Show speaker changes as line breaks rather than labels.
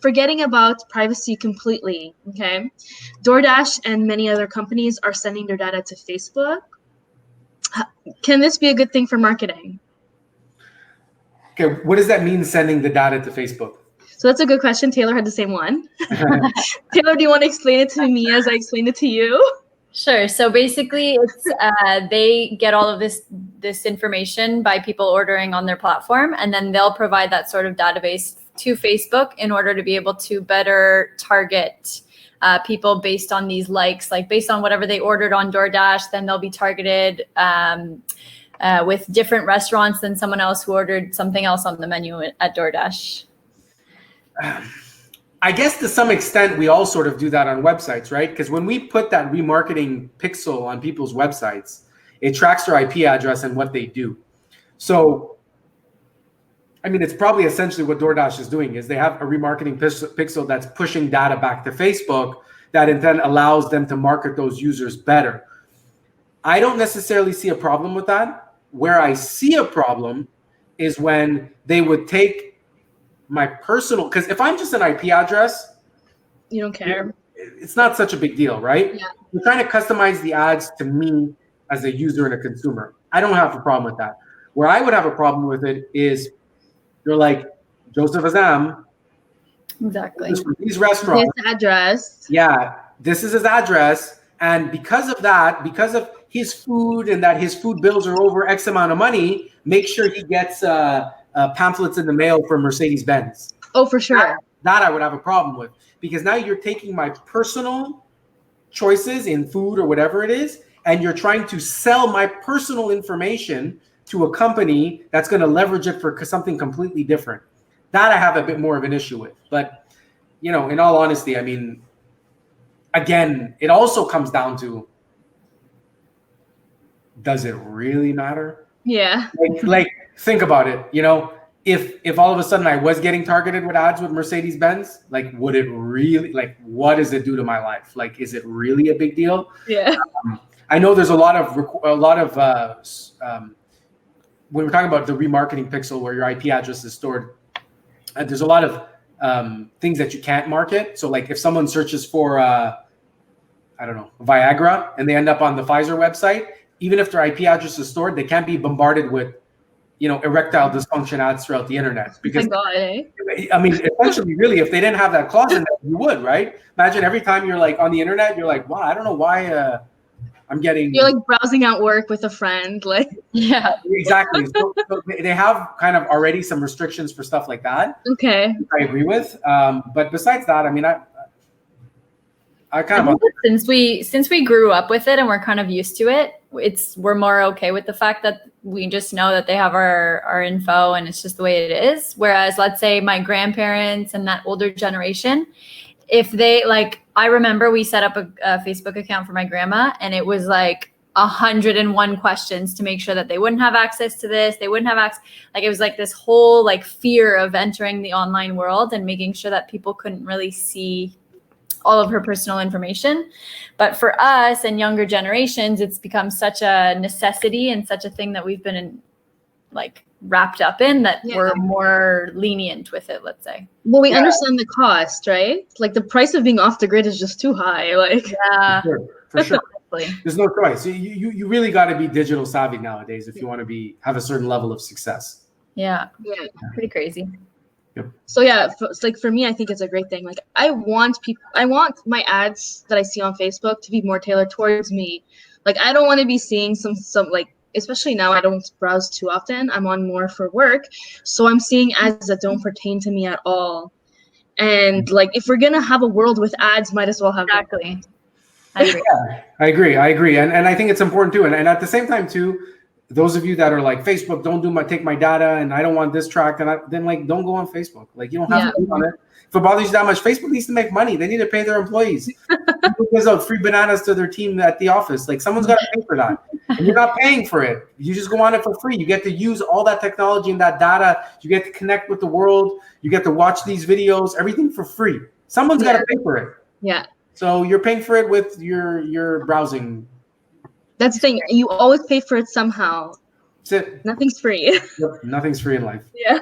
Forgetting about privacy completely, okay? DoorDash and many other companies are sending their data to Facebook. Can this be a good thing for marketing?
Okay, what does that mean, sending the data to Facebook?
So that's a good question. Taylor had the same one. Taylor, do you want to explain it to me as I explained it to you?
Sure. So basically, it's they get all of this information by people ordering on their platform, and then they'll provide that sort of database to Facebook in order to be able to better target people based on these likes, like based on whatever they ordered on DoorDash. Then they'll be targeted with different restaurants than someone else who ordered something else on the menu at DoorDash.
I guess to some extent, we all sort of do that on websites, right? Because when we put that remarketing pixel on people's websites, it tracks their IP address and what they do. So, I mean, it's probably essentially what DoorDash is doing is they have a remarketing pixel that's pushing data back to Facebook that then allows them to market those users better. I don't necessarily see a problem with that. Where I see a problem is when they would take my personal, because if I'm just an IP address,
you don't care.
It's not such a big deal, right?
Yeah.
You're trying to customize the ads to me as a user and a consumer. I don't have a problem with that. Where I would have a problem with it is you're like, Joseph Azam.
Exactly.
These restaurants.
His address.
Yeah, this is his address. And because of that, because of his food and that his food bills are over X amount of money, make sure he gets pamphlets in the mail from Mercedes-Benz.
Oh, for sure.
That I would have a problem with, because now you're taking my personal choices in food or whatever it is, and you're trying to sell my personal information to a company that's going to leverage it for something completely different. That I have a bit more of an issue with. But, you know, in all honesty, I mean, again, it also comes down to, does it really matter?
Yeah.
Like think about it, you know, if all of a sudden I was getting targeted with ads with Mercedes-Benz, like, would it really, like, what does it do to my life? Like, is it really a big deal?
Yeah.
I know there's a lot of when we're talking about the remarketing pixel where your IP address is stored, there's a lot of things that you can't market. So like if someone searches for, I don't know, Viagra, and they end up on the Pfizer website, even if their IP address is stored, they can't be bombarded with, you know, erectile dysfunction ads throughout the internet. Because,
oh my God, eh?
I mean, essentially, really, if they didn't have that clause in there, you would, right? Imagine every time you're like on the internet, you're like, wow, I don't know why I'm getting.
You're like browsing at work with a friend, like.
Yeah,
exactly. So they have kind of already some restrictions for stuff like that.
Okay.
I agree with. But besides that, I mean, I kind of
since we grew up with it and we're kind of used to it, we're more okay with the fact that we just know that they have our info and it's just the way it is. Whereas let's say my grandparents and that older generation, if they like, I remember we set up a Facebook account for my grandma and it was like 101 questions to make sure that they wouldn't have access to this. They wouldn't have access. Like it was like this whole like fear of entering the online world and making sure that people couldn't really see all of her personal information. But for us and younger generations, it's become such a necessity and such a thing that we've been like wrapped up in that we're more lenient with it, let's say.
Well, we understand the cost, right? Like the price of being off the grid is just too high. Like,
yeah,
for sure. There's no choice. You really got to be digital savvy nowadays if you want to have a certain level of success.
Yeah, pretty crazy.
Yep.
So yeah, like for me, I think it's a great thing. Like I want my ads that I see on Facebook to be more tailored towards me. Like I don't want to be seeing some like, especially now I don't browse too often. I'm on more for work. So I'm seeing ads that don't pertain to me at all. And like if we're gonna have a world with ads, might as well have
exactly. I agree.
Yeah, I agree. And I think it's important too. And at the same time too, those of you that are like, Facebook, don't take my data and I don't want this tracked, and then like don't go on Facebook. Like you don't have to be on it. If it bothers you that much, Facebook needs to make money. They need to pay their employees. People gives out free bananas to their team at the office. Like someone's got to pay for that. And you're not paying for it. You just go on it for free. You get to use all that technology and that data. You get to connect with the world. You get to watch these videos, everything for free. Someone's got to pay for it.
Yeah.
So you're paying for it with your browsing.
That's the thing. You always pay for it somehow.
That's it.
Nothing's free.
Nothing's free in life.
Yeah.